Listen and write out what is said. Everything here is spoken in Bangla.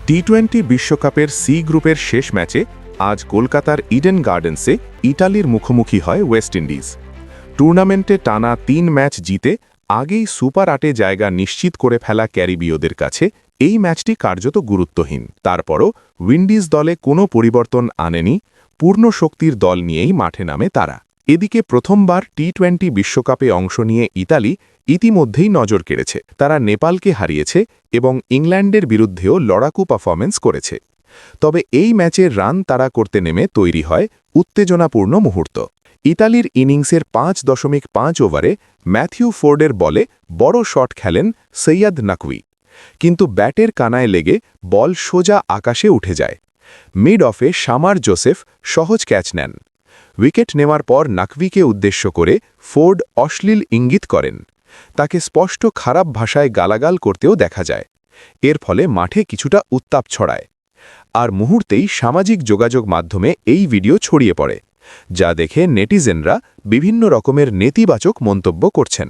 টি-20 বিশ্বকাপের সি গ্রুপের শেষ ম্যাচে আজ কলকাতার ইডেন গার্ডেন্সে ইটালির মুখোমুখি হয় ওয়েস্ট ইন্ডিজ। টুর্নামেন্টে টানা ৩ ম্যাচ জিতে আগেই সুপার ৮-এ জায়গা নিশ্চিত করে ফেলা ক্যারিবীয়দের কাছে এই ম্যাচটি কার্যত গুরুত্বহীন। তারপরও উইন্ডিজ দলে কোনো পরিবর্তন আনেনি, পূর্ণ শক্তির দল নিয়েই মাঠে নামে তারা। এদিকে প্রথমবার টি-20 বিশ্বকাপে অংশ নিয়ে ইতালি ইতিমধ্যেই নজর কেড়েছে। তারা নেপালকে হারিয়েছে এবং ইংল্যান্ডের বিরুদ্ধেও লড়াকু পারফরম্যান্স করেছে। তবে এই ম্যাচের রান তারা করতে নেমে তৈরি হয় উত্তেজনাপূর্ণ মুহূর্ত। ইতালির ইনিংসের ৫.৫ ওভারে ম্যাথিউ ফোর্ডের বলে বড় শট খেলেন সৈয়দ নাকভি, কিন্তু ব্যাটের কানায় লেগে বল সোজা আকাশে উঠে যায়। মিড অফে শামার জোসেফ সহজ ক্যাচ নেন। উইকেট নেওয়ার পর নাকভিকে উদ্দেশ্য করে ফোর্ড অশ্লীল ইঙ্গিত করেন। তাকে স্পষ্ট খারাপ ভাষায় গালাগাল করতেও দেখা যায়। এর ফলে মাঠে কিছুটা উত্তাপ ছড়ায়। আর মুহূর্তেই সামাজিক যোগাযোগ মাধ্যমে এই ভিডিও ছড়িয়ে পড়ে, যা দেখে নেটিজেনরা বিভিন্ন রকমের নেতিবাচক মন্তব্য করছেন।